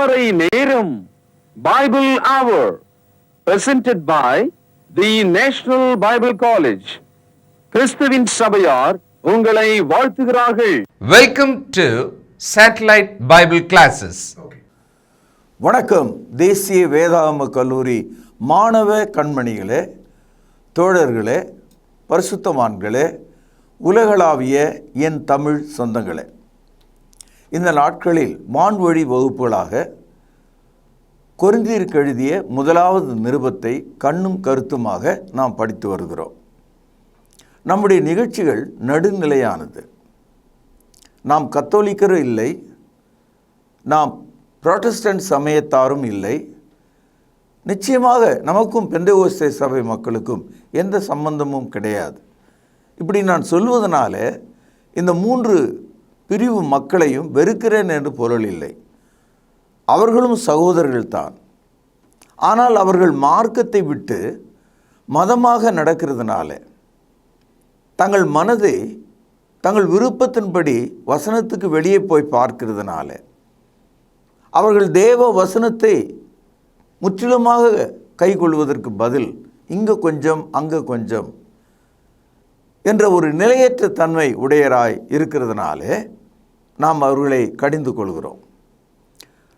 அதிகாலை நேரம் Bible hour presented by the National Bible College. கிறிஸ்துவின் சபையார் உங்களை வாழ்த்துகிறார்கள். Welcome to Satellite Bible Classes. வணக்கம். தேசிய வேதாகம கல்லூரி மாணவ கண்மணிகளே, தோழர்களே, பரிசுத்தவான்களே, உலகளாவிய என் தமிழ் சொந்தங்களே, இந்த நாட்களில் வான்வழி வகுப்புகளாக கொரிந்தியருக்கு எழுதிய முதலாவது நிருபத்தை கண்ணும் கருத்துமாக நாம் படித்து வருகிறோம். நம்முடைய நிகழ்ச்சிகள் நடுநிலையானது. நாம் கத்தோலிக்கரும் இல்லை, நாம் புராட்டஸ்டன்ட் சமயத்தாரும் இல்லை. நிச்சயமாக நமக்கும் பெந்தெகோஸ்தே சபை மக்களுக்கும் எந்த சம்பந்தமும் கிடையாது. இப்படி நான் சொல்வதனால இந்த மூன்று பிரிவு மக்களையும் வெறுக்கிறேன் என்று பொருள் இல்லை. அவர்களும் சகோதரர்கள்தான். ஆனால் அவர்கள் மார்க்கத்தை விட்டு மதமாக நடக்கிறதுனால, தங்கள் மனதை தங்கள் விருப்பத்தின்படி வசனத்துக்கு வெளியே போய் பார்க்கிறதுனால, அவர்கள் தேவ வசனத்தை முற்றிலுமாக கைக்கொள்வதற்கு பதில் இங்கே கொஞ்சம் அங்கே கொஞ்சம் என்ற ஒரு நிலையற்ற தன்மை உடையராய் இருக்கிறதுனாலே நாம் அவர்களை கடிந்து கொள்கிறோம்.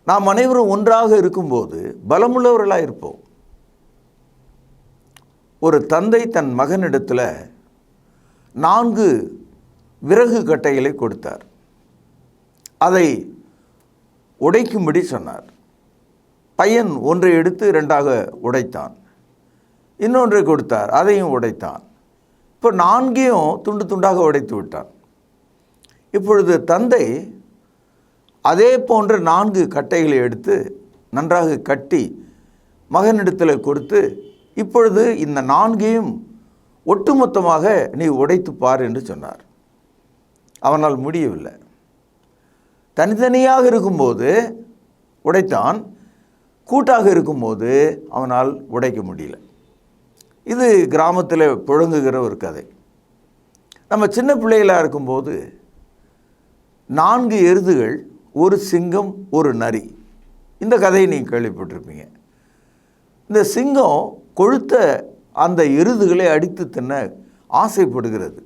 நாம் அனைவரும் ஒன்றாக இருக்கும்போது பலமுள்ளவர்களாக இருப்போம். ஒரு தந்தை தன் மகனிடத்தில் 4 விறகு கட்டைகளை கொடுத்தார். அதை உடைக்கும்படி சொன்னார். பையன் ஒன்றை எடுத்து 2ஆக உடைத்தான். இன்னொன்றை கொடுத்தார், அதையும் உடைத்தான். இப்போ 4ஐயும் துண்டு துண்டாக உடைத்து விட்டான். இப்பொழுது தந்தை அதே போன்ற 4 கட்டைகளை எடுத்து நன்றாக கட்டி மகனிடத்தில் கொடுத்து, இப்பொழுது இந்த 4ஐயும் ஒட்டுமொத்தமாக நீ உடைத்து பார் என்று சொன்னார். அவனால் முடியவில்லை. தனித்தனியாக இருக்கும்போது உடைத்தான், கூட்டாக இருக்கும்போது அவனால் உடைக்க முடியல. இது கிராமத்தில் புழங்குகிற ஒரு கதை. நம்ம சின்ன பிள்ளைகளாக இருக்கும்போது 4 எருதுகள், ஒரு சிங்கம், ஒரு நரி. இந்த கதையை நீங்கள் கேள்விப்பட்டிருப்பீங்க. இந்த சிங்கம் கொழுத்த அந்த எருதுகளை அடித்து தின்ன ஆசைப்படுகிறது.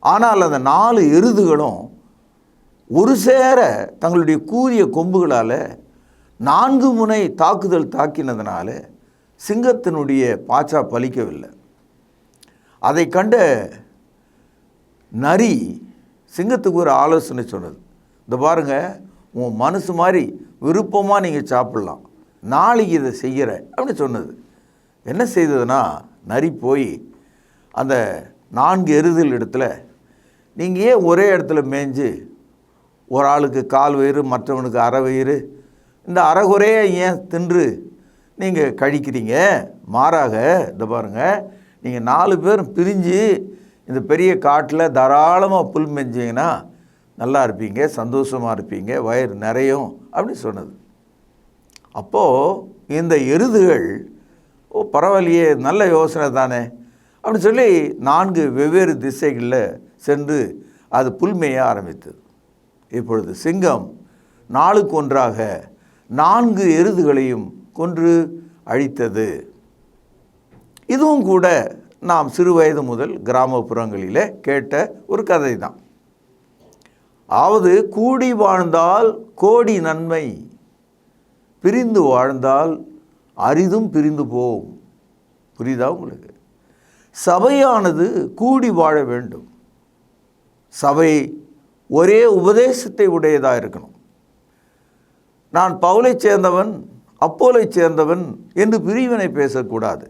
ஆனால் அந்த 4 எருதுகளும் ஒரு சேர தங்களுடைய கூரிய கொம்புகளால் 4 முனை தாக்குதல் தாக்கினதுனால சிங்கத்தினுடைய பாச்சா பலிக்கவில்லை. அதை கண்ட நரி சிங்கத்துக்கு ஒரு ஆலோசனை சொன்னது. இந்த பாருங்கள், உன் மனசு மாதிரி விருப்பமாக நீங்கள் சாப்பிட்லாம், நாளைக்கு இதை செய்கிற அப்படின்னு சொன்னது. என்ன செய்ததுன்னா, நரி போய் அந்த 4 எருதுகள் இடத்துல, நீங்கள் ஏன் ஒரே இடத்துல மேய்ஞ்சு ஒரு ஆளுக்கு 1/4 வயிறு மற்றவனுக்கு அரை வயிறு, இந்த அரைகுறையை ஏன் தின்று நீங்கள் கழிக்கிறீங்க? மாறாக இந்த பாருங்கள், நீங்கள் 4 பேரும் பிரிஞ்சு இந்த பெரிய காட்டில் தாராளமாக புல் மேய்ஞ்சிங்கன்னா நல்லா இருப்பீங்க, சந்தோஷமாக இருப்பீங்க, வயிறு நிறையும் அப்படின்னு சொன்னது. அப்போது இந்த எருதுகள், ஓ பரவாயில்லையே, நல்ல யோசனை தானே அப்படின்னு சொல்லி 4 வெவ்வேறு திசைகளில் சென்று அது புல்மேய ஆரம்பித்தது. இப்பொழுது சிங்கம் நாளுக்கு ஒன்றாக 4 எருதுகளையும் கொன்று அழித்தது. இதுவும் கூட நாம் சிறு வயது முதல் கிராமப்புறங்களில் கேட்ட ஒரு கதை தான். அதாவது, கூடி வாழ்ந்தால் கோடி நன்மை, பிரிந்து வாழ்ந்தால் அரிதும் பிரிந்து போகும். புரியுதா உங்களுக்கு? சபையானது கூடி வாழ வேண்டும். சபை ஒரே உபதேசத்தை உடையதாக இருக்கணும். நான் பவுலை சேர்ந்தவன், அப்போலை சேர்ந்தவன் என்று பிரிவினை பேசக்கூடாது.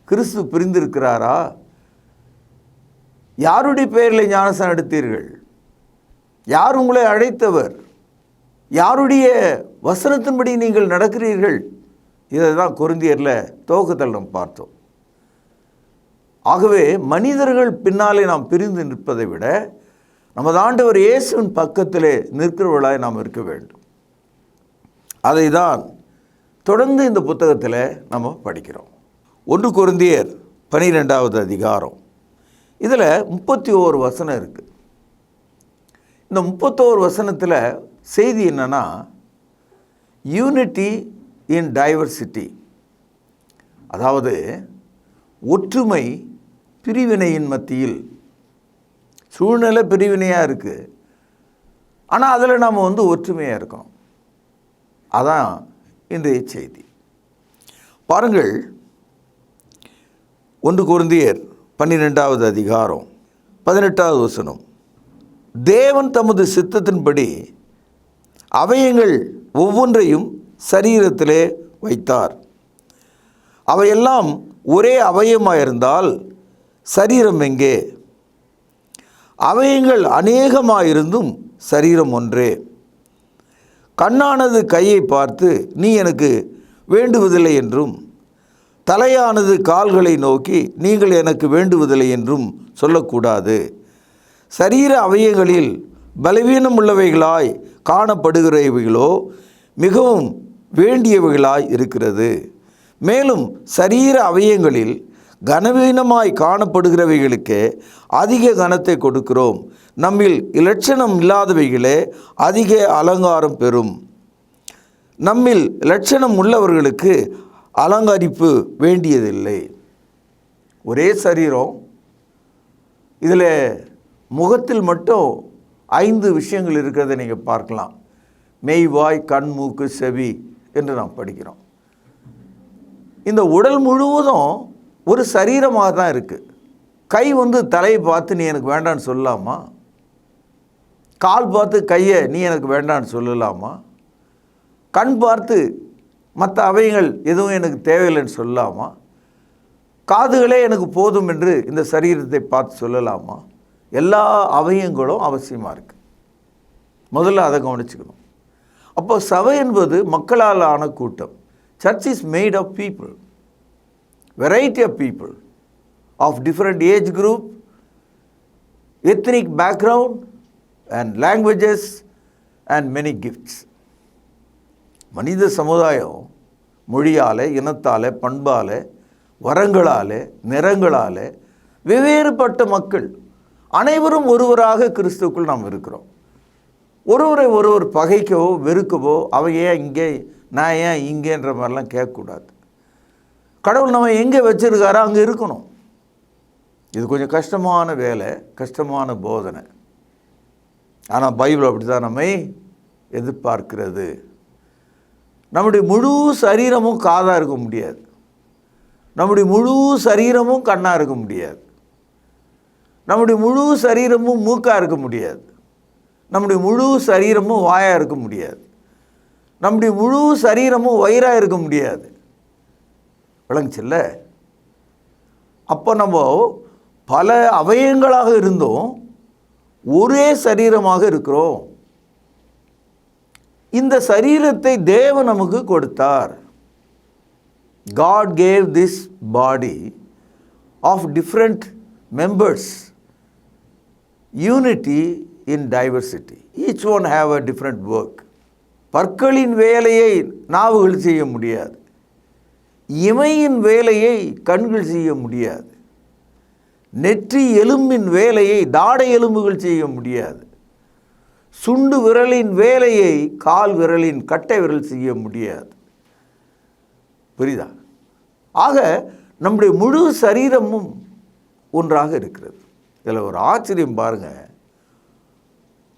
கிறிஸ்து பிரிந்திருக்கிறாரா? யாருடைய பெயரில் ஞானஸ்நானம் எடுத்தீர்கள்? யார் உங்களை அழைத்தவர்? யாருடைய வசனத்தின்படி நீங்கள் நடக்கிறீர்கள்? இதை தான் கொரிந்தியரில் துவக்கத்தில் நாம் பார்த்தோம். ஆகவே மனிதர்கள் பின்னாலே நாம் பிரிந்து நிற்பதை விட நமது ஆண்டவர் இயேசுவின் பக்கத்திலே நிற்கிறவர்களாய் நாம் இருக்க வேண்டும். அதை தான் தொடர்ந்து இந்த புத்தகத்தில் நம்ம படிக்கிறோம். 1 கொரிந்தியர் 12வது அதிகாரம், இதில் 31 வசனம் இருக்குது. இந்த 31 வசனத்தில் செய்தி என்னன்னா, யூனிட்டி இன் டைவர்சிட்டி, அதாவது ஒற்றுமை பிரிவினையின் மத்தியில். சூழ்நிலை பிரிவினையாக இருக்குது, ஆனால் அதில் நாம் ஒற்றுமையாக இருக்கணும். அதான் இன்றைய செய்தி. பாருங்கள், 1 கொரிந்தியர் 12வது அதிகாரம் 18வது வசனம். தேவன் தமது சித்தத்தின்படி அவயங்கள் ஒவ்வொன்றையும் சரீரத்திலே வைத்தார். அவையெல்லாம் ஒரே அவயமாயிருந்தால் சரீரம் எங்கே? அவயங்கள் அநேகமாயிருந்தும் சரீரம் ஒன்றே. கண்ணானது கையை பார்த்து நீ எனக்கு வேண்டுவதில்லை என்றும், தலையானது கால்களை நோக்கி நீங்கள் எனக்கு வேண்டுவதில்லை என்றும் சொல்லக்கூடாது. சரீர அவயங்களில் பலவீனம் உள்ளவைகளாய் காணப்படுகிறவைகளோ மிகவும் வேண்டியவைகளாய் இருக்கிறது. மேலும் சரீர அவயங்களில் கனவீனமாய் காணப்படுகிறவைகளுக்கு அதிக கனத்தை கொடுக்கிறோம். நம்மில் இலட்சணம் இல்லாதவைகளே அதிக அலங்காரம் பெறும். நம்மில் இலட்சணம் உள்ளவர்களுக்கு அலங்கரிப்பு வேண்டியதில்லை. ஒரே சரீரம், இதில் முகத்தில் மட்டும் 5 விஷயங்கள் இருக்கிறத நீங்கள் பார்க்கலாம். மெய், வாய், கண், மூக்கு, செவி என்று நாம் படிக்கிறோம். இந்த உடல் முழுவதும் ஒரு சரீரமாக தான் இருக்குது. கை தலையை பார்த்து நீ எனக்கு வேண்டான்னு சொல்லலாமா? கால் பார்த்து கையை நீ எனக்கு வேண்டான்னு சொல்லலாமா? கண் பார்த்து மற்ற அவயங்கள் எதுவும் எனக்கு தேவையில்லைன்னு சொல்லலாமா? காதுகளே எனக்கு போதும் என்று இந்த சரீரத்தை பார்த்து சொல்லலாமா? எல்லா அவயங்களும் அவசியமாக இருக்குது. முதல்ல அதை கவனிச்சுக்கணும். அப்போ சபை என்பது மக்களால் ஆன கூட்டம். Church is made of people, variety of people of different age group, ethnic background and languages and many gifts. மனித சமுதாயம் மொழியால், இனத்தால், பண்பால், வரங்களால், நிறங்களால் வெவ்வேறுபட்ட மக்கள் அனைவரும் ஒருவராக கிறிஸ்துவுக்குள் நாம் இருக்கிறோம். ஒருவரை ஒருவர் பகைக்கவோ வெறுக்கவோ அவன் ஏன் இங்கே நான் ஏன் இங்கேன்ற மாதிரிலாம் கேட்கக்கூடாது. கடவுள் நம்ம எங்கே வச்சுருக்காரோ அங்கே இருக்கணும். இது கொஞ்சம் கஷ்டமான வேலை, கஷ்டமான போதனை. ஆனால் பைபிள் அப்படி தான் நம்மை எதிர்பார்க்கிறது. நம்முடைய முழு சரீரமும் காதாக இருக்க முடியாது, நம்முடைய முழு சரீரமும் கண்ணாக இருக்க முடியாது, நம்முடைய முழு சரீரமும் மூக்காக இருக்க முடியாது, நம்முடைய முழு சரீரமும் வாயாக இருக்க முடியாது, நம்முடைய முழு சரீரமும் வயிறாக இருக்க முடியாது. விளங்குச்சுல்ல? அப்போ நம்ம பல அவயங்களாக இருந்தோம், ஒரே சரீரமாக இருக்கிறோம். இந்த சரீரத்தை தேவன் நமக்கு கொடுத்தார். God gave this body of different members, unity in diversity. Each one have a different work. பற்களின் வேலையை நாவுகள் செய்ய முடியாது, இமையின் வேலையை கண்கள் செய்ய முடியாது, நெற்றி எலும்பின் வேலையை தாடை எலும்புகள் செய்ய முடியாது, சுண்டு விரலின் வேலையை கால் விரலின் கட்டை விரல் செய்ய முடியாது. புரியுதா? ஆக நம்முடைய முழு சரீரமும் ஒன்றாக இருக்கிறது. இதில் ஒரு ஆச்சரியம் பாருங்கள்.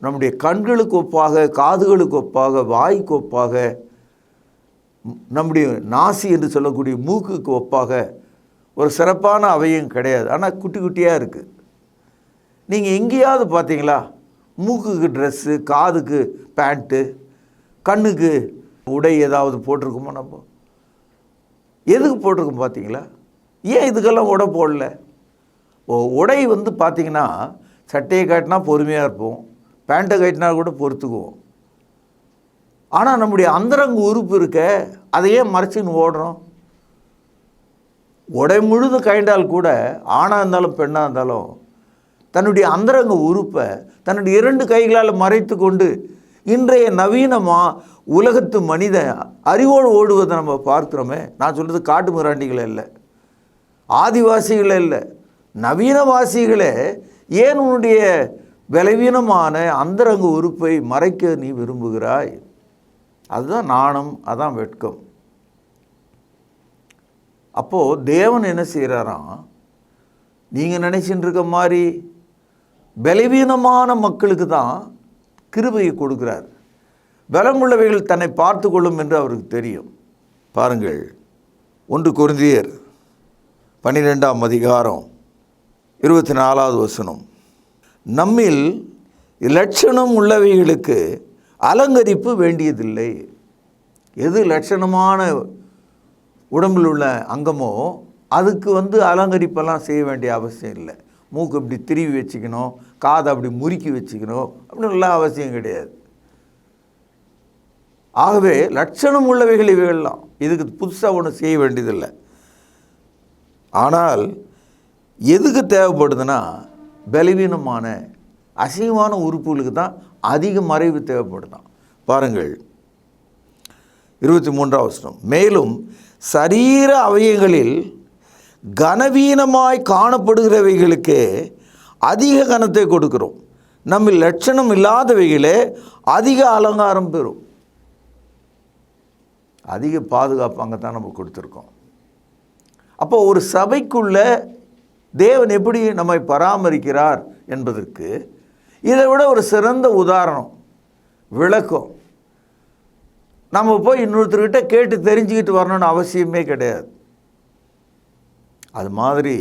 நம்முடைய கண்களுக்கு ஒப்பாக, காதுகளுக்கு ஒப்பாக, வாய்க்கு ஒப்பாக, நம்முடைய நாசி என்று சொல்லக்கூடிய மூக்குக்கு ஒப்பாக ஒரு சிறப்பான அவயம் கிடையாது. ஆனால் குட்டி குட்டியாக இருக்குது. நீங்கள் எங்கேயாவது பார்த்தீங்களா மூக்குக்கு ட்ரெஸ்ஸு, காதுக்கு பேண்ட்டு, கண்ணுக்கு உடை ஏதாவது போட்டிருக்குமோ? நம்ம எதுக்கு போட்டிருக்கோம் பார்த்தீங்களா? ஏன் இதுக்கெல்லாம் உடை போடல? உடை பார்த்தீங்கன்னா சட்டையை காட்டினா பொறுமையாக இருப்போம், பேண்ட்டை கட்டினா கூட பொறுத்துக்குவோம். ஆனால் நம்முடைய அந்தரங்க உறுப்பு இருக்க அதை ஏன் மறைச்சின்னு ஓடுறோம்? உடை முழுது கைண்டால் கூட, ஆணாக இருந்தாலும் பெண்ணாக இருந்தாலும், தன்னுடைய அந்தரங்க உறுப்பை தன்னுடைய 2 கைகளால் மறைத்து கொண்டு இன்றைய நவீனமாக உலகத்து மனித அறிவோடு ஓடுவதை நம்ம பார்க்குறோமே. நான் சொல்கிறது காட்டு மிராண்டிகளை இல்லை, ஆதிவாசிகளே இல்லை, நவீனவாசிகளே. ஏன் உன்னுடைய பலவீனமான அந்தரங்க உறுப்பை மறைக்க நீ விரும்புகிறாய்? அதுதான் நாணம், அதான் வெட்கம். அப்போது தேவன் என்ன செய்கிறாராம், நீங்கள் நினைச்சிட்டு இருக்க மாதிரி பலவீனமான மக்களுக்கு தான் கிருபையை கொடுக்குறார். பலமுள்ளவைகள் தன்னை பார்த்து கொள்ளும் என்று அவருக்கு தெரியும். பாருங்கள், 1 கொரிந்தியர் 12ஆம் அதிகாரம் 24வது வசனம். நம்மில் இலட்சணம் உள்ளவைகளுக்கு அலங்கரிப்பு வேண்டியதில்லை. எது லட்சணமான உடம்பில் உள்ள அங்கமோ அதுக்கு அலங்கரிப்பெல்லாம் செய்ய வேண்டிய அவசியம் இல்லை. மூக்கு இப்படி திருவி வச்சுக்கணும், காதை அப்படி முறுக்கி வச்சுக்கணும் அப்படின்லாம் அவசியம் கிடையாது. ஆகவே லட்சணம் உள்ளவைகள் இவைகள்லாம், இதுக்கு புதுசாக ஒன்றும் செய்ய வேண்டியதில்லை. ஆனால் எதுக்கு தேவைப்படுதுன்னா, பலவீனமான அசிங்கமான உறுப்புகளுக்கு தான் அதிக மறைவு தேவைப்படுதான். பாருங்கள் 23ஆம் வசனம். மேலும் சரீர அவயங்களில் கனவீனமாய் காணப்படுகிறவைகளுக்கு அதிக கனத்தை கொடுக்கிறோம். நம்ம லட்சணம் இல்லாதவைகளே அதிக அலங்காரம் பெறும். அதிக பாதுகாப்பு அங்கே தான் நம்ம கொடுத்துருக்கோம். அப்போ ஒரு சபைக்குள்ள தேவன் எப்படி நம்மை பராமரிக்கிறார் என்பதற்கு இதை விட ஒரு சிறந்த உதாரணம், விளக்கம். நம்ம போய் இன்னொருத்தர்கிட்ட கேட்டு தெரிஞ்சுக்கிட்டு வரணும்னு அவசியமே கிடையாது. அது மாதிரி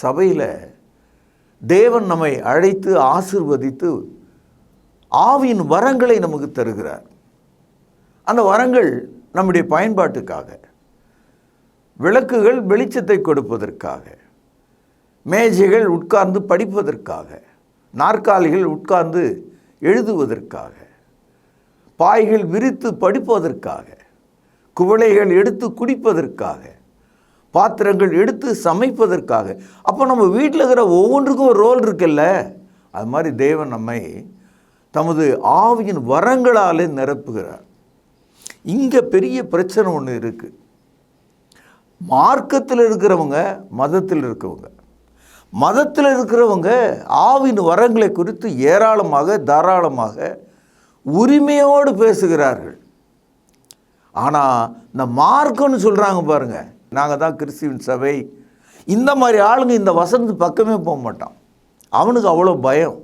சபையில் தேவன் நம்மை அழைத்து ஆசீர்வதித்து ஆவியின் வரங்களை நமக்கு தருகிறார். அந்த வரங்கள் நம்முடைய பயன்பாட்டுக்காக, விளக்குகள் வெளிச்சத்தை கொடுப்பதற்காக, மேஜைகள் உட்கார்ந்து படிப்பதற்காக, நாற்காலிகள் உட்கார்ந்து எழுதுவதற்காக, பாய்கள் விரித்து படிப்பதற்காக, குவளைகள் எடுத்து குடிப்பதற்காக, பாத்திரங்கள் எடுத்து சமைப்பதற்காக. அப்போ நம்ம வீட்டில் இருக்கிற ஒவ்வொன்றுக்கும் ஒரு ரோல் இருக்குல்ல. அது மாதிரி தேவன் நம்மை தமது ஆவியின் வரங்களாலே நிரப்புகிறார். இங்கே பெரிய பிரச்சனை ஒன்று இருக்குது. மார்க்கத்தில் இருக்கிறவங்க, மதத்தில் இருக்கிறவங்க, மதத்தில் இருக்கிறவங்க ஆவின் வரங்களை குறித்து ஏராளமாக தாராளமாக உரிமையோடு பேசுகிறார்கள். ஆனால் இந்த மார்க்கம்னு சொல்கிறாங்க பாருங்கள், நாங்கள் தான் கிறிஸ்துவின் சபை, இந்த மாதிரி ஆளுங்க இந்த வசனத்து பக்கமே போக மாட்டான். அவனுக்கு அவ்வளோ பயம்.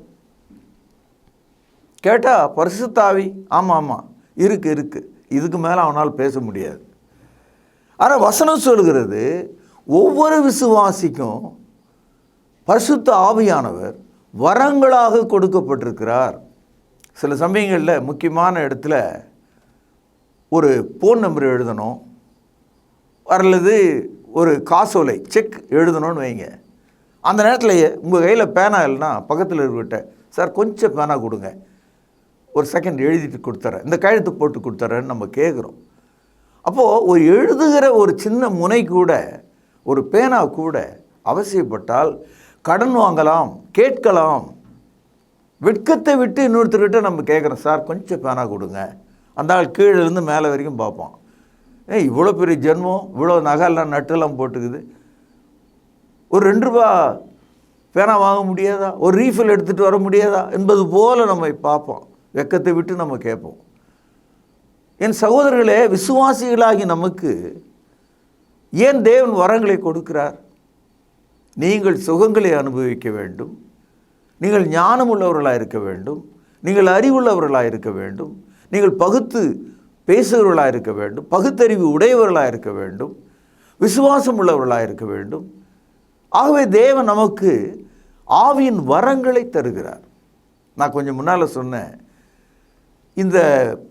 கேட்டால் பரிசுத்த ஆவி, ஆமாம் இருக்குது, இதுக்கு மேலே அவனால் பேச முடியாது. ஆனால் வசனம் சொல்கிறது, ஒவ்வொரு விசுவாசிக்கும் பரிசுத்த ஆவியானவர் வரங்களாக கொடுக்கப்பட்டிருக்கிறார். சில சமயங்களில் முக்கியமான இடத்துல ஒரு ஃபோன் நம்பர் எழுதணும், அல்லது ஒரு காசோலை செக் எழுதணும்னு வைங்க. அந்த நேரத்தில் உங்கள் கையில் பேனா இல்லைன்னா பக்கத்தில் இருக்கிட்ட, சார் கொஞ்சம் பேனா கொடுங்க, ஒரு செகண்ட் எழுதிட்டு கொடுத்துட்றேன், இந்த கையெழுத்து போட்டு கொடுத்துட்றேன்னு நம்ம கேட்குறோம். அப்போது ஒரு எழுதுகிற ஒரு சின்ன முனை கூட, ஒரு பேனா கூட அவசியப்பட்டால் கடன் வாங்கலாம், கேட்கலாம். வெட்கத்தை விட்டு இன்னொருத்தர்கிட்ட நம்ம கேட்குறோம், சார் கொஞ்சம் பேனா கொடுங்க. அந்த ஆள் கீழே இருந்து மேலே வரைக்கும் பார்ப்பான். இவ்வளோ பெரிய ஜென்மம், இவ்வளோ நகைலாம் நட்டெல்லாம் போட்டுக்குது, ஒரு 2 ரூபா பேனா வாங்க முடியாதா, ஒரு ரீஃபில் எடுத்துகிட்டு வர முடியாதா என்பது போல் நம்ம பார்ப்போம். வெட்கத்தை விட்டு நம்ம கேட்போம். என் சகோதரர்களே, விசுவாசிகளாகி நமக்கு ஏன் தேவன் வரங்களை கொடுக்கிறார்? நீங்கள் சுகங்களை அனுபவிக்க வேண்டும், நீங்கள் ஞானம் உள்ளவர்களாக இருக்க வேண்டும், நீங்கள் அறிவுள்ளவர்களாக இருக்க வேண்டும், நீங்கள் பகுத்து பேசுகிறவர்களாக இருக்க வேண்டும், பகுத்தறிவு உடையவர்களாக இருக்க வேண்டும், விசுவாசம் உள்ளவர்களாக இருக்க வேண்டும். ஆகவே தேவன் நமக்கு ஆவியின் வரங்களை தருகிறார். நான் கொஞ்சம் முன்னால் சொன்னேன், இந்த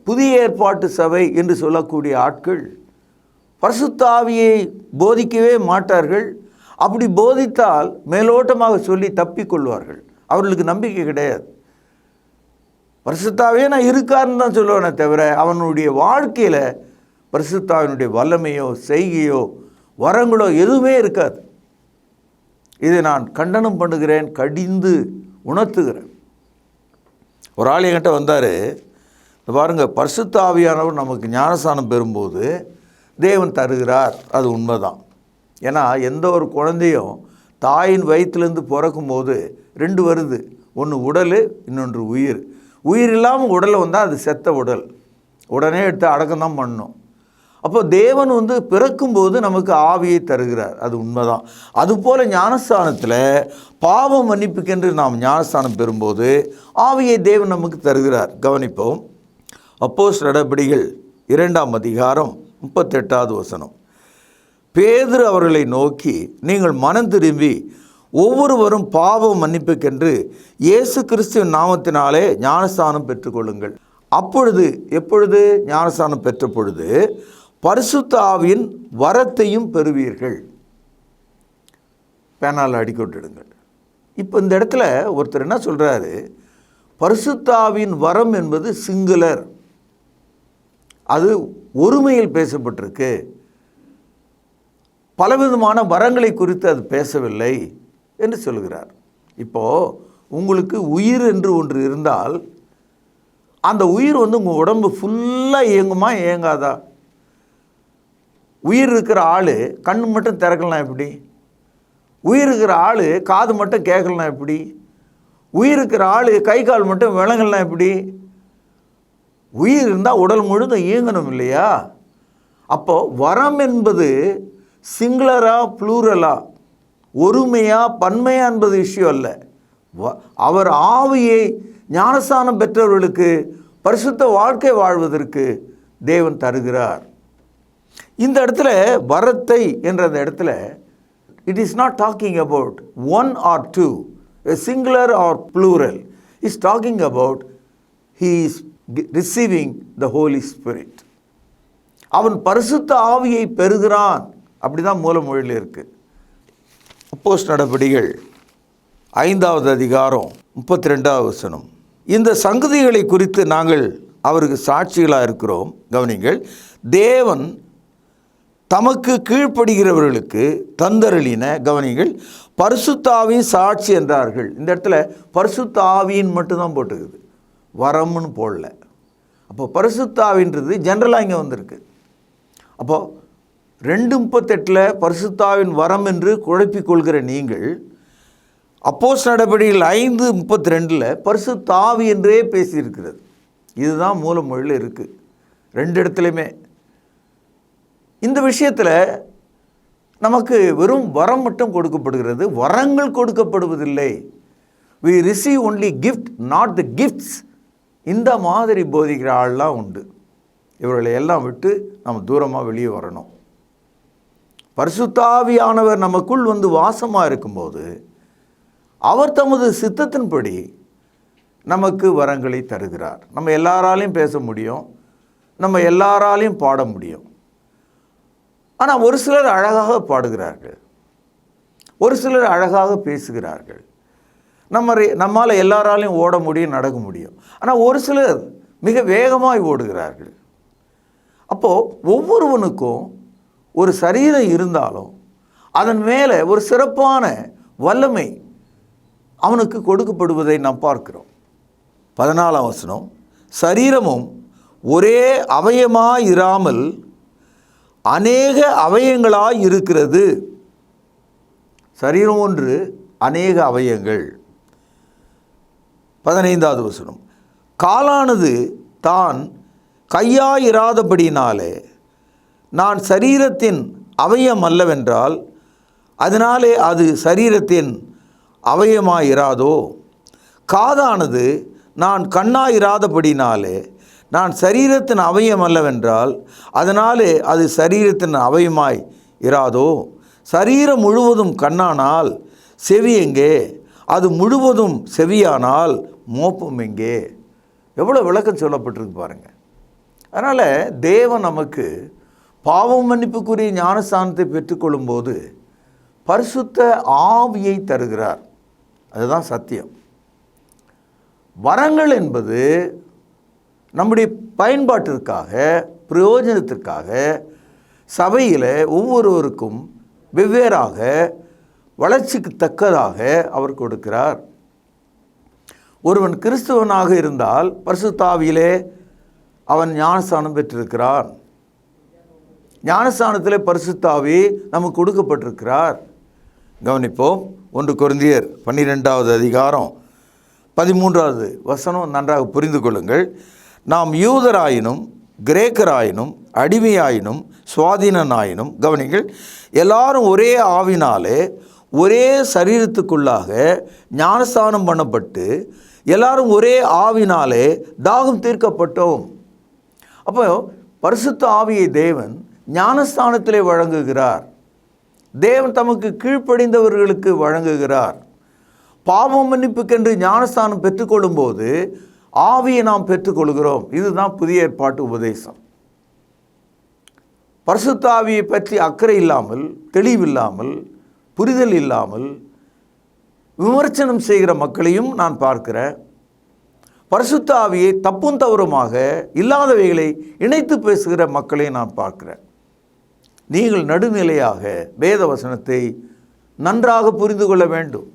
புதிய ஏற்பாட்டு சபை என்று சொல்லக்கூடிய ஆட்கள் பரிசுத்த ஆவியை போதிக்கவே மாட்டார்கள். அப்படி போதித்தால் மேலோட்டமாக சொல்லி தப்பிக்கொள்வார்கள். அவர்களுக்கு நம்பிக்கை கிடையாது. பரிசுத்தாவே நான் இருக்காருன்னு தான் சொல்லுவேனே தவிர, அவனுடைய வாழ்க்கையில் பரிசுத்தாவினுடைய வல்லமையோ செய்கையோ வரங்களோ எதுவுமே இருக்காது. இதை நான் கண்டனம் பண்ணுகிறேன், கடிந்து உணர்த்துகிறேன். ஒரு ஆள் என்கிட்ட வந்தார், பாருங்கள், பரிசுத்த ஆவியானவர் நமக்கு ஞானஸ்நானம் பெறும்போது தேவன் தருகிறார், அது உண்மைதான். ஏன்னா எந்த ஒரு குழந்தையும் தாயின் வயிற்றுலேருந்து பிறக்கும்போது 2 வருது, ஒன்று உடல், இன்னொன்று உயிர். உயிர் இல்லாமல் உடலை வந்தால் அது செத்த உடல். உடனே எடுத்து அடக்கம் தான் பண்ணணும். அப்போ தேவன் பிறக்கும்போது நமக்கு ஆவியை தருகிறார், அது உண்மைதான். அதுபோல் ஞானஸ்தானத்தில் பாவ மன்னிப்புக்கென்று நாம் ஞானஸ்தானம் பெறும்போது ஆவியை தேவன் நமக்கு தருகிறார். கவனிப்போம். அப்போஸ்தலர் நடபடிகள் 2ஆம் அதிகாரம் 38வது வசனம். பேதுரு அவர்களை நோக்கி, நீங்கள் மனம் திரும்பி ஒவ்வொருவரும் பாவ மன்னிப்புக்கென்று இயேசு கிறிஸ்துவின் நாமத்தினாலே ஞானஸ்தானம் பெற்றுக்கொள்ளுங்கள். அப்பொழுது, எப்பொழுது ஞானஸ்தானம் பெற்ற பொழுது, பரிசுத்த ஆவியின் வரத்தையும் பெறுவீர்கள். பேனால் அடிக்கொட்டிடுங்கள். இப்போ இந்த இடத்துல ஒருத்தர் என்ன சொல்கிறாரு, பரிசுத்த ஆவியின் வரம் என்பது சிங்குலர், அது ஒருமையில் பேசப்பட்டிருக்கு, பலவிதமான வரங்களை குறித்து அது பேசவில்லை என்று சொல்கிறார். இப்போது உங்களுக்கு உயிர் என்று ஒன்று இருந்தால் அந்த உயிர் உங்கள் உடம்பு ஃபுல்லாக இயங்குமா இயங்காதா? உயிர் இருக்கிற ஆள் கண் மட்டும் திறக்கலாம் எப்படி? உயிர் இருக்கிற ஆள் காது மட்டும் கேட்கலாம் எப்படி? உயிர் இருக்கிற ஆள் கை கால் மட்டும் விளங்கலாம் எப்படி? உயிர் இருந்தால் உடல் முழுதும் இயங்கணும் இல்லையா? அப்போது வரம் என்பது சிங்குலரா ப்ளூரலா, ஒருமையா பன்மையா என்பது விஷயம் அல்ல. அவர் ஆவியை ஞானஸ்தானம் பெற்றவர்களுக்கு பரிசுத்த வாழ்க்கை வாழ்வதற்கு தேவன் தருகிறார். இந்த இடத்துல வரத்தை என்ற அந்த இடத்துல it is not talking about one or two, singular or plural. Is talking about he is receiving the holy spirit. அவன் பரிசுத்த ஆவியை பெறுகிறான். அப்படிதான் மூல மொழியில் இருக்குது. அப்போஸ்தலர் நடபடிகள் 5ஆவது அதிகாரம் 32வது வசனம். இந்த சங்கதிகளை குறித்து நாங்கள் அவருக்கு சாட்சிகளாக இருக்கிறோம். கவனிங்கள். தேவன் தமக்கு கீழ்ப்படுகிறவர்களுக்கு தந்தருளின, கவனிங்கள், பரிசுத்த ஆவியின் சாட்சி என்றார்கள். இந்த இடத்துல பரிசுத்த ஆவியின் மட்டும்தான் போட்டுக்குது, வரம்னு போடல. அப்போ பரிசுத்த ஆவின்றது ஜென்ரலாக இங்கே வந்திருக்கு. அப்போது 2:38 பரிசுத்த ஆவியின் வரம் என்று குழப்பிக்கொள்கிற நீங்கள் அப்போஸ்தலர் நடபடிகள் 5:32 பரிசுத்த ஆவி என்றே பேசியிருக்கிறது. இதுதான் மூல மொழியில் இருக்குது 2 இடத்துலையுமே. இந்த விஷயத்தில் நமக்கு வெறும் வரம் மட்டும் கொடுக்கப்படுகிறது, வரங்கள் கொடுக்கப்படுவதில்லை. we receive only gift, not the gifts. இந்த மாதிரி போதிக்கிற ஆள்லாம் உண்டு. இவர்களை எல்லாம் விட்டு நம்ம தூரமாக வெளியே வரணும். பரிசுத்த ஆவியானவர் நமக்குள் வாசமாக இருக்கும்போது அவர் தமது சித்தத்தின்படி நமக்கு வரங்களை தருகிறார். நம்ம எல்லாராலையும் பேச முடியும், நம்ம எல்லாராலையும் பாட முடியும். ஆனால் ஒரு சிலர் அழகாக பாடுகிறார்கள், ஒரு சிலர் அழகாக பேசுகிறார்கள். நம்மால் எல்லாராலையும் ஓட முடியும், நடக்க முடியும். ஆனால் ஒரு சிலர் மிக வேகமாய் ஓடுகிறார்கள். அப்போது ஒவ்வொருவனுக்கும் ஒரு சரீரம் இருந்தாலும் அதன் மேலே ஒரு சிறப்பான வல்லமை அவனுக்கு கொடுக்கப்படுவதை நாம் பார்க்கிறோம். 14ஆம் வசனம். சரீரமும் ஒரே அவயமாயிராமல் அநேக அவயங்களாய் இருக்கிறது. சரீரம் ஒன்று, அநேக அவயங்கள். 15வது வசனம். காலானது தான் கையாயிராதபடினாலே நான் சரீரத்தின் அவயம் அல்லவென்றால் அதனாலே அது சரீரத்தின் அவயமாயிராதோ. காதானது நான் கண்ணாயிராதபடினாலே நான் சரீரத்தின் அவயம் அல்லவென்றால் அதனாலே அது சரீரத்தின் அவயமாய் இராதோ. சரீரம் முழுவதும் கண்ணானால் செவி எங்கே? அது முழுவதும் செவியானால் மோப்பம் எங்கே? எவ்வளோ விளக்கம் சொல்லப்பட்டிருக்கு பாருங்கள். அதனால் தேவன் நமக்கு பாவம் மன்னிப்புக்குரிய ஞானஸ்தானத்தை பெற்றுக்கொள்ளும்போது பரிசுத்த ஆவியை தருகிறார். அதுதான் சத்தியம். வரங்கள் என்பது நம்முடைய பயன்பாட்டிற்காக, பிரயோஜனத்திற்காக சபையில் ஒவ்வொருவருக்கும் வெவ்வேறாக வளர்ச்சிக்கு தக்கதாக அவர் கொடுக்கிறார். ஒருவன் கிறிஸ்துவனாக இருந்தால் பரிசுத்த ஆவியிலே அவன் ஞானஸ்தானம் பெற்றிருக்கிறான். ஞானஸ்தானத்திலே பரிசுத்த ஆவி நமக்கு கொடுக்கப்பட்டிருக்கிறார். கவனிப்போம். 1 கொரிந்தியர் 12வது அதிகாரம் 13வது வசனம் நன்றாக புரிந்து கொள்ளுங்கள். நாம் யூதராயினும் கிரேக்கராயினும் அடிமையாயினும் சுவாதீனனாயினும், கவனிங்கள், எல்லாரும் ஒரே ஆவினாலே ஒரே சரீரத்துக்குள்ளாக ஞானஸ்தானம் பண்ணப்பட்டு எல்லாரும் ஒரே ஆவினாலே தாகம் தீர்க்கப்பட்டோம். அப்போ பரிசுத்த ஆவியை தேவன் ஞானஸ்தானத்திலே வழங்குகிறார். தேவன் தமக்கு கீழ்ப்படிந்தவர்களுக்கு வழங்குகிறார். பாவ மன்னிப்புக்கென்று ஞானஸ்தானம் பெற்றுக்கொள்ளும் போது ஆவியை நாம் பெற்றுக்கொள்கிறோம். இதுதான் புதிய ஏற்பாட்டு உபதேசம். பரிசுத்த ஆவியை பற்றி அக்கறை இல்லாமல், தெளிவில்லாமல், புரிதல் இல்லாமல் விமர்சனம் செய்கிற மக்களையும் நான் பார்க்கிறேன். பரிசுத்த ஆவியை தப்பும் தவறுமாக இல்லாதவைகளை இணைத்து பேசுகிற மக்களையும் நான் பார்க்கிறேன். நீங்கள் நடுநிலையாக வேத வசனத்தை நன்றாக புரிந்து கொள்ள வேண்டும்.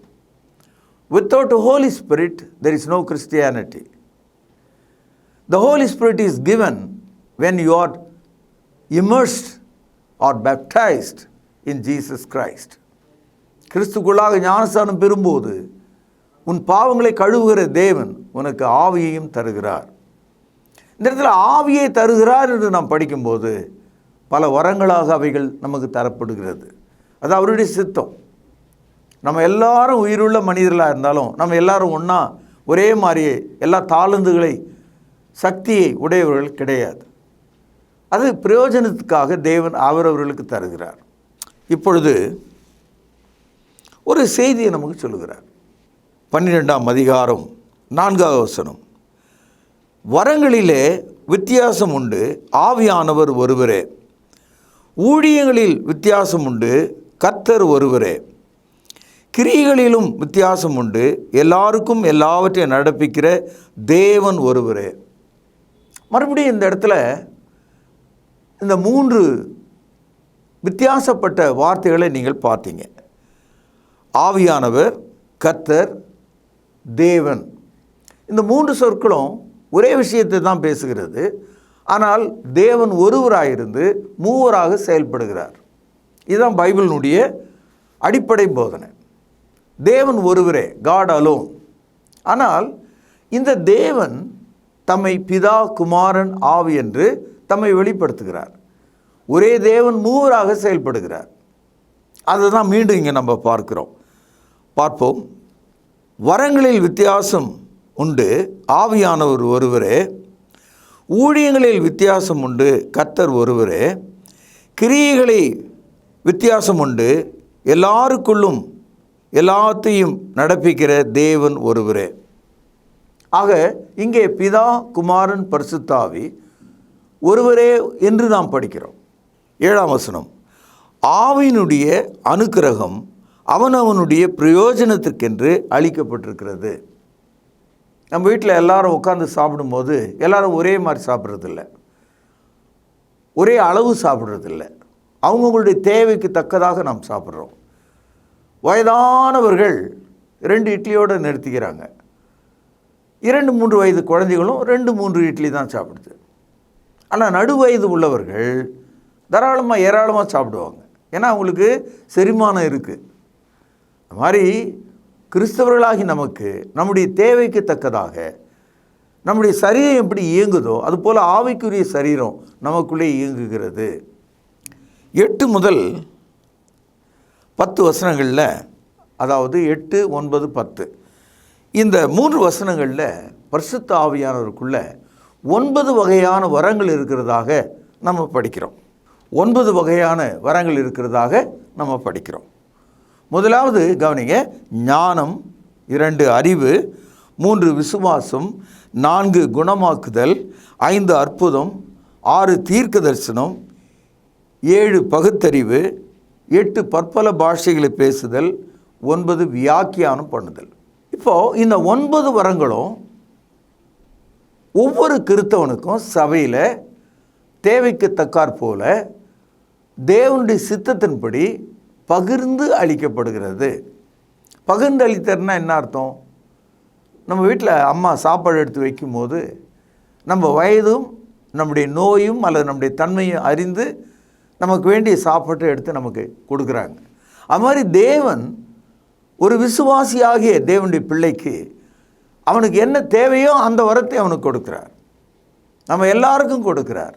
Without the Holy Spirit, there is no Christianity. The Holy Spirit is given when you are immersed or baptized in Jesus Christ. கிறிஸ்துக்குள்ளாக ஞானஸ்தானம் பெறும்போது உன் பாவங்களை கழுவுகிற தேவன் உனக்கு ஆவியையும் தருகிறார். இந்த இடத்துல ஆவியை தருகிறார் என்று நாம் படிக்கும்போது பல வரங்களாக அவைகள் நமக்கு தரப்படுகிறது. அது அவருடைய சித்தம். நம்ம எல்லாரும் உயிருள்ள மனிதர்களாக இருந்தாலும் நம்ம எல்லாரும் ஒன்றா ஒரே மாதிரியே எல்லா தாளந்துகளை சக்தியை உடையவர்கள் கிடையாது. அது பிரயோஜனத்துக்காக தேவன் அவரவர்களுக்கு தருகிறார். இப்பொழுது ஒரு செய்தியை நமக்கு சொல்லுகிறார். 12ஆம் அதிகாரம் 4வது வசனம். வரங்களிலே வித்தியாசம் உண்டு, ஆவியானவர் ஒருவரே. ஊழியங்களில் வித்தியாசம் உண்டு, கர்த்தர் ஒருவரே. கிரியைகளிலும் வித்தியாசம் உண்டு, எல்லாருக்கும் எல்லாவற்றையும் நடப்பிக்கிற தேவன் ஒருவரே. மறுபடியும் இந்த இடத்துல இந்த 3 வித்தியாசப்பட்ட வார்த்தைகளை நீங்கள் பார்த்தீங்க. ஆவியானவர், கர்த்தர், தேவன். இந்த 3 சொற்களும் ஒரே விஷயத்தை தான் பேசுகிறது. ஆனால் தேவன் ஒருவராயிருந்து மூவராக செயல்படுகிறார். இதுதான் பைபிளினுடைய அடிப்படை போதனை. தேவன் ஒருவரே, காட் அலோன். ஆனால் இந்த தேவன் தம்மை பிதா, குமாரன், ஆவி என்று தம்மை வெளிப்படுத்துகிறார். ஒரே தேவன் மூவராக செயல்படுகிறார். அதுதான் மீண்டும் இங்கே நம்ம பார்ப்போம். வரங்களில் வித்தியாசம் உண்டு, ஆவியானவர் ஒருவரே. ஊழியங்களில் வித்தியாசம் உண்டு, கர்த்தர் ஒருவரே. கிரியைகளை வித்தியாசம் உண்டு, எல்லாருக்குள்ளும் எல்லாத்தையும் நடப்பிக்கிற தேவன் ஒருவரே. ஆக இங்கே பிதா, குமாரன், பரிசுத்த ஆவி ஒருவரே என்று நாம் படிக்கிறோம். 7ஆம் வசனம். ஆவியினுடைய அனுக்கிரகம் அவனவனுடைய பிரயோஜனத்திற்கென்று அளிக்கப்பட்டிருக்கிறது. நம்ம வீட்டில் எல்லாரும் உட்காந்து சாப்பிடும்போது எல்லாரும் ஒரே மாதிரி சாப்பிட்றதில்ல, ஒரே அளவு சாப்பிட்றதில்ல. அவங்கவுங்களுடைய தேவைக்கு தக்கதாக நாம் சாப்பிட்றோம். வயதானவர்கள் 2 இட்லியோடு நிறுத்திக்கிறாங்க. 2-3 வயது குழந்தைகளும் 2-3 இட்லி தான் சாப்பிடுது. ஆனால் நடுவயது உள்ளவர்கள் தாராளமாக ஏராளமாக சாப்பிடுவாங்க. ஏன்னா அவங்களுக்கு செரிமானம் இருக்குது. அது மாதிரி கிறிஸ்தவர்களாகி நமக்கு நம்முடைய தேவைக்கு தக்கதாக நம்முடைய சரீரம் எப்படி இயங்குதோ அதுபோல் ஆவிக்குரிய சரீரம் நமக்குள்ளே இயங்குகிறது. 8 முதல் 10 வசனங்களில், அதாவது 8, 9, 10 இந்த 3 வசனங்களில் பரிசுத்த ஆவியானவருக்குள்ள 9 வகையான வரங்கள் இருக்கிறதாக நம்ம படிக்கிறோம். 9 வகையான வரங்கள் இருக்கிறதாக நம்ம படிக்கிறோம். முதலாவது கவனிங்க, ஞானம், 2 அறிவு, 3 விசுவாசம், 4 குணமாக்குதல், 5 அற்புதம், 6 தீர்க்க தரிசனம், 7 பகுத்தறிவு, 8 பற்பல பாஷைகளை பேசுதல், 9 வியாக்கியானம் பண்ணுதல். இப்போது இந்த 9 வரங்களும் ஒவ்வொரு கிறிஸ்தவனுக்கும் சபையில் தேவைக்கு தக்காற்போல தேவனுடைய சித்தத்தின்படி பகிர்ந்து அளிக்கப்படுகிறது. பகிர்ந்து அளித்தர்னா என்ன அர்த்தம்? நம்ம வீட்டில் அம்மா சாப்பாடு எடுத்து வைக்கும்போது நம்ம வயதும் நம்முடைய நோயும் அல்லது நம்முடைய தன்மையும் அறிந்து நமக்கு வேண்டிய சாப்பாட்டை எடுத்து நமக்கு கொடுக்குறாங்க. அது மாதிரி தேவன் ஒரு விசுவாசியாகிய தேவனுடைய பிள்ளைக்கு அவனுக்கு என்ன தேவையோ அந்த வரத்தை அவனுக்கு கொடுக்குறார். நம்ம எல்லாருக்கும் கொடுக்கிறார்.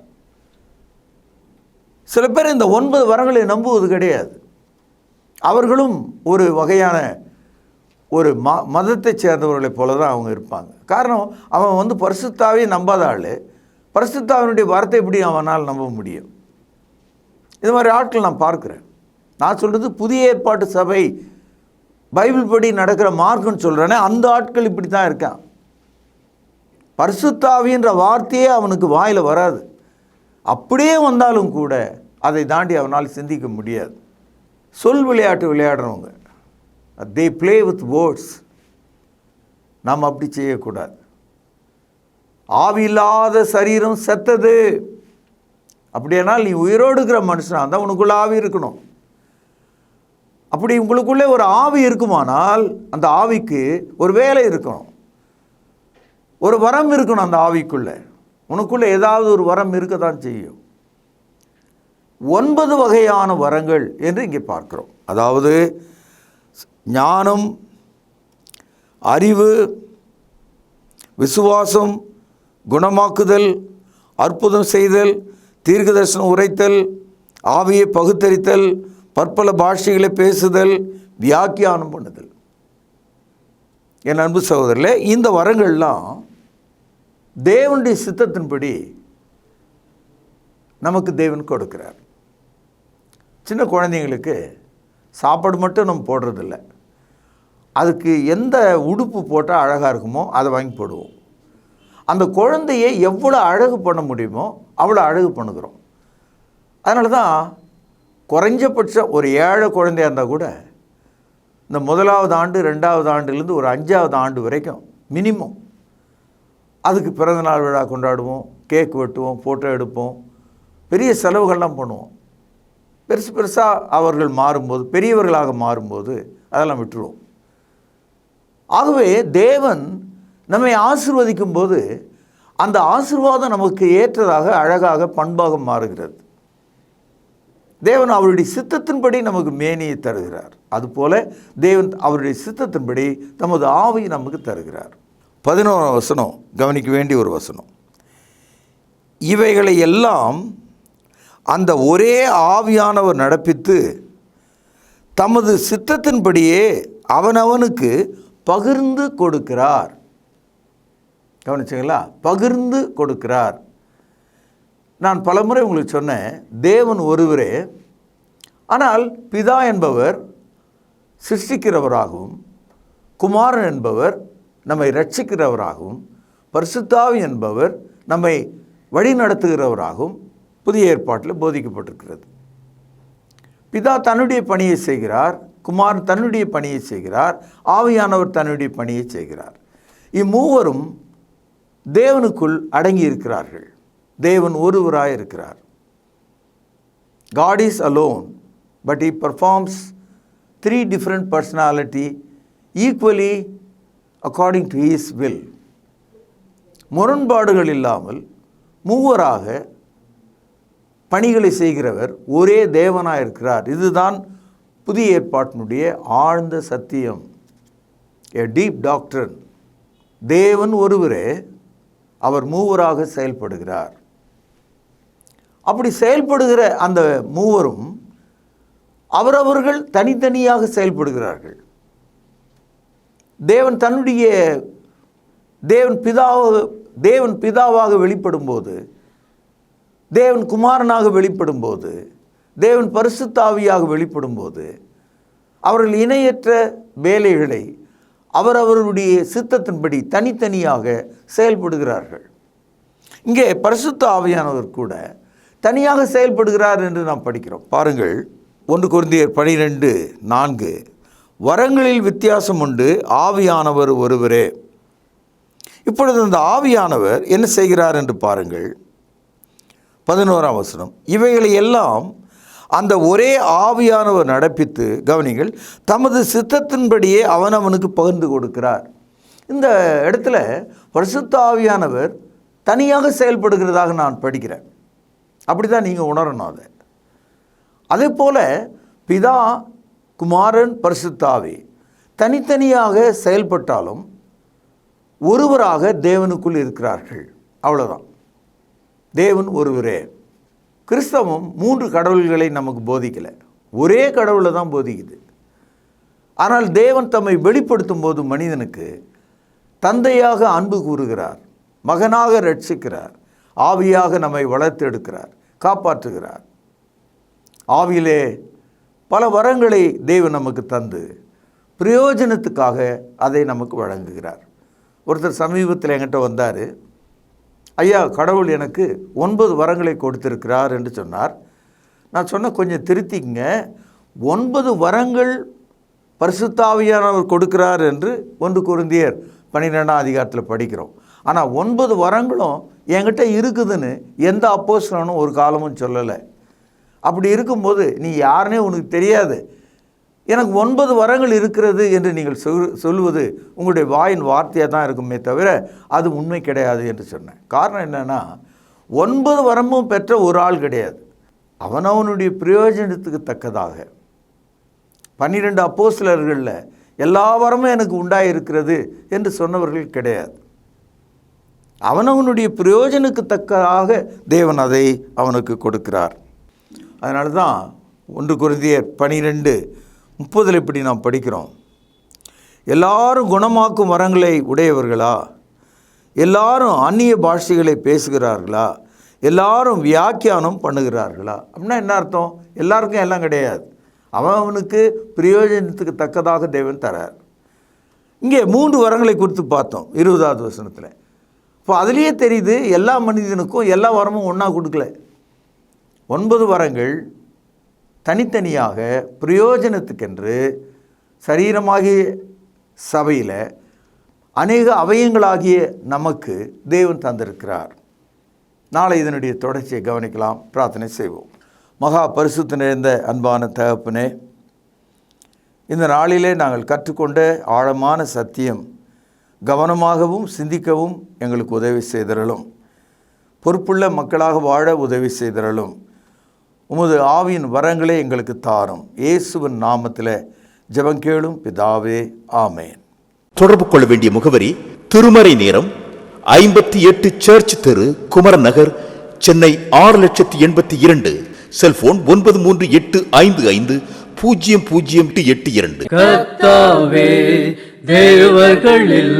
சில பேர் இந்த 9 வரங்களை நம்புவது கிடையாது. அவர்களும் ஒரு வகையான ஒரு மதத்தை சேர்ந்தவர்களைப் போல தான் அவங்க இருப்பாங்க. காரணம், அவன் பரிசுத்தாவே நம்பாத ஆள். பரிசுத்தாவினுடைய வார்த்தை எப்படி அவனால் நம்ப முடியும்? இது மாதிரி ஆட்கள் நான் பார்க்குறேன். நான் சொல்கிறது புதிய ஏற்பாட்டு சபை பைபிள் படி நடக்கிற மார்க்குன்னு சொல்கிறேனே, அந்த ஆட்கள் இப்படி தான் இருக்கான். பரிசுத்தாவின்ற வார்த்தையே அவனுக்கு வாயில் வராது. அப்படியே வந்தாலும் கூட அதை தாண்டி அவனால் சிந்திக்க முடியாது. சொல் விளையாட்டு விளையாடுறவங்க, they play with words. நாம் அப்படி செய்யக்கூடாது. ஆவி இல்லாத சரீரம் செத்தது. அப்படியானால் நீ உயிரோடு இருக்கிற மனுஷனாக இருந்தால் உனக்குள்ள ஆவி இருக்கணும். அப்படி உங்களுக்குள்ளே ஒரு ஆவி இருக்குமானால் அந்த ஆவிக்கு ஒரு வேலை இருக்கணும், ஒரு வரம் இருக்கணும். அந்த ஆவிக்குள்ளே உனக்குள்ளே ஏதாவது ஒரு வரம் இருக்க தான் செய்யும். 9 வகையான வரங்கள் என்று இங்கே பார்க்கிறோம். அதாவது ஞானம், அறிவு, விசுவாசம், குணமாக்குதல், அற்புதம் செய்தல், தீர்க்கதரிசனம் உரைத்தல், ஆவியை பகுத்தறித்தல், பற்பல பாஷைகளை பேசுதல், வியாக்கியானம் பண்ணுதல். என் அன்பு சகோதரர்களே, இந்த வரங்கள்லாம் தேவனுடைய சித்தத்தின்படி நமக்கு தேவன் கொடுக்கிறார். சின்ன குழந்தைங்களுக்கு சாப்பாடு மட்டும் நம்ம போடுறதில்ல, அதுக்கு எந்த உடுப்பு போட்டால் அழகாக இருக்குமோ அதை வாங்கி போடுவோம். அந்த குழந்தையை எவ்வளோ அழகு பண்ண முடியுமோ அவ்வளோ அழகு பண்ணுகிறோம். அதனால தான் குறைஞ்சபட்சம் ஒரு ஏழை குழந்தையாக இருந்தால் கூட இந்த 1வது ஆண்டு 2வது ஆண்டுலேருந்து ஒரு 5வது ஆண்டு வரைக்கும் மினிமம் அதுக்கு பிறந்தநாள் விழா கொண்டாடுவோம், கேக் வெட்டுவோம், ஃபோட்டோ எடுப்போம், பெரிய செலவுகள்லாம் பண்ணுவோம். பெருசாக அவர்கள் மாறும்போது, பெரியவர்களாக மாறும்போது அதெல்லாம் விட்டுருவோம். ஆகவே தேவன் நம்மை ஆசீர்வதிக்கும் போது அந்த ஆசீர்வாதம் நமக்கு ஏற்றதாக, அழகாக, பண்பாக மாறுகிறது. தேவன் அவருடைய சித்தத்தின்படி நமக்கு மேனியை தருகிறார். அதுபோல தேவன் அவருடைய சித்தத்தின்படி தமது ஆவியை நமக்கு தருகிறார். 11ஆம் வசனம் கவனிக்க வேண்டிய ஒரு வசனம். இவைகளை எல்லாம் அந்த ஒரே ஆவியானவர் நடப்பித்து தமது சித்தத்தின்படியே அவனவனுக்கு பகிர்ந்து கொடுக்கிறார். கவனிச்சிங்களா? பகிர்ந்து கொடுக்கிறார். நான் பலமுறை உங்களுக்கு சொன்னேன், தேவன் ஒருவரே, ஆனால் பிதா என்பவர் சிருஷ்டிக்கிறவராகவும், குமாரன் என்பவர் நம்மை ரட்சிக்கிறவராகவும், பரிசுத்தாவி என்பவர் நம்மை வழி நடத்துகிறவராகவும் புதிய ஏற்பாட்டில் போதிக்கப்பட்டிருக்கிறது. பிதா தன்னுடைய பணியை செய்கிறார், குமாரன் தன்னுடைய பணியை செய்கிறார், ஆவியானவர் தன்னுடைய பணியை செய்கிறார். இம்மூவரும் தேவனுக்குள் அடங்கி இருக்கிறார்கள். தேவன் ஒருவராய் இருக்கிறார். God is alone, but he performs 3 different personality equally according to his will. முரண்பாடுகள் இல்லாமல் மூவராக பணிகளை செய்கிறவர் ஒரே தேவனாக இருக்கிறார். இதுதான் புதிய ஏற்பாட்டினுடைய ஆழ்ந்த சத்தியம், a deep doctrine. தேவன் ஒருவரே, அவர் மூவராக செயல்படுகிறார். அப்படி செயல்படுகிற அந்த மூவரும் அவரவர்கள் தனித்தனியாக செயல்படுகிறார்கள். தேவன் பிதாவாக வெளிப்படும்போது, தேவன் குமாரனாக வெளிப்படும்போது, தேவன் பரிசுத்தாவியாக வெளிப்படும்போது அவர்கள் இணையற்ற வேலைகளை அவரவருடைய சித்தத்தின்படி தனித்தனியாக செயல்படுகிறார்கள். இங்கே பரிசுத்த ஆவியானவர் கூட தனியாக செயல்படுகிறார் என்று நாம் படிக்கிறோம். பாருங்கள், 1 கொரிந்தியர் 12:4, வரங்களில் வித்தியாசம் உண்டு, ஆவியானவர் ஒருவரே. இப்பொழுது அந்த ஆவியானவர் என்ன செய்கிறார் என்று பாருங்கள். 11ஆம் வசனம். இவைகளை எல்லாம் அந்த ஒரே ஆவியானவர் நடப்பித்து, கவனிங்கள், தமது சித்தத்தின்படியே அவனவனுக்கு பகிர்ந்து கொடுக்கிறார். இந்த இடத்துல பரிசுத்த ஆவியானவர் தனியாக செயல்படுகிறதாக நான் படிக்கிறேன். அப்படி தான் நீங்கள் உணரணும் அதை. அதே போல் பிதா, குமாரன், பரிசுத்த ஆவி தனித்தனியாக செயல்பட்டாலும் ஒருவராக தேவனுக்குள் இருக்கிறார்கள். அவ்வளோதான். தேவன் ஒருவரே. கிறிஸ்தவம் 3 கடவுள்களை நமக்கு போதிக்கலை, ஒரே கடவுளை தான் போதிக்குது. ஆனால் தேவன் தம்மை வெளிப்படுத்தும் போது மனிதனுக்கு தந்தையாக அன்பு கூறுகிறார், மகனாக ரட்சிக்கிறார், ஆவியாக நம்மை வளர்த்தெடுக்கிறார், காப்பாற்றுகிறார். ஆவியிலே பல வரங்களை தேவன் நமக்கு தந்து பிரயோஜனத்துக்காக அதை நமக்கு வழங்குகிறார். ஒருத்தர் சமீபத்தில் என்கிட்ட வந்தார். ஐயா, கடவுள் எனக்கு 9 வரங்களை கொடுத்திருக்கிறார் என்று சொன்னார். நான் சொன்ன கொஞ்சம் திருத்திங்க, 9 வரங்கள் பரிசுத்த ஆவியானவர் கொடுக்கிறார் என்று 1 கொரிந்தியர் 12ஆம் அதிகாரத்தில் படிக்கிறோம். ஆனால் 9 வரங்களும் என்கிட்ட இருக்குதுன்னு எந்த அப்போஸ்தலனும் ஒரு காலமும் சொல்லலை. அப்படி இருக்கும்போது நீ யாருன்னே உனக்கு தெரியாது, எனக்கு 9 வரங்கள் இருக்கிறது என்று நீங்கள் சொல்லுவது உங்களுடைய வாயின் வார்த்தையாக தான் இருக்குமே தவிர அது உண்மை கிடையாது என்று சொன்னேன். காரணம் என்னென்னா, 9 வரமும் பெற்ற ஒரு ஆள் கிடையாது. அவனவனுடைய பிரயோஜனத்துக்கு தக்கதாக 12 அப்போஸ்தலர்களில் எல்லா வரமும் எனக்கு உண்டாயிருக்கிறது என்று சொன்னவர்கள் கிடையாது. அவனவனுடைய பிரயோஜனத்துக்கு தக்கதாக தேவன் அதை அவனுக்கு கொடுக்கிறார். அதனால தான் 1 கொரிந்தியர் 12:30 இப்படி நாம் படிக்கிறோம். எல்லாரும் குணமாக்கும் வரங்களை உடையவர்களா? எல்லாரும் அந்நிய பாஷைகளை பேசுகிறார்களா? எல்லாரும் வியாக்கியானம் பண்ணுகிறார்களா? அப்படின்னா என்ன அர்த்தம்? எல்லாருக்கும் எல்லாம் கிடையாது. அவனுக்கு பிரயோஜனத்துக்கு தக்கதாக தேவன் தரார். இங்கே 3 வரங்களை குறித்து பார்த்தோம் 20வது வசனத்தில். இப்போ அதுலேயே தெரியுது எல்லா மனிதனுக்கும் எல்லா வரமும் ஒன்றா கொடுக்கல. 9 வரங்கள் தனித்தனியாக பிரயோஜனத்துக்கென்று சரீரமாகிய சபையில் அநேக அவயங்களாகிய நமக்கு தேவன் தந்திருக்கிறார். நாளை இதனுடைய தொடர்ச்சியை கவனிக்கலாம். பிரார்த்தனை செய்வோம். மகா பரிசுத்த நிறைந்த அன்பான தகப்பனே, இந்த நாளிலே நாங்கள் கற்றுக்கொண்ட ஆழமான சத்தியம் கவனமாகவும் சிந்திக்கவும் எங்களுக்கு உதவி செய்தரலும், பொறுப்புள்ள மக்களாக வாழ உதவி செய்தரலும். உமது ஆவியின் வரங்களே எங்களுக்கு தாரும். இயேசுவின் நாமத்தில் ஜெபம் கேளும் பிதாவே, ஆமேன். தொடர்பு கொள்ள வேண்டிய முகவரி: திருமறை நேரம், 58 சர்ச் தெரு, குமரன் நகர், சென்னை 6,82,000. செல்போன் 9385500882. கர்த்தாவே, தேவர்களில்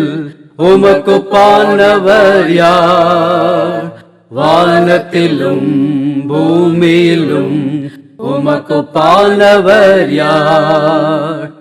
உமக்குப்பானவர் யார்? வானத்திலும் பூமியிலும் உமக்குப்பானவர் யார்?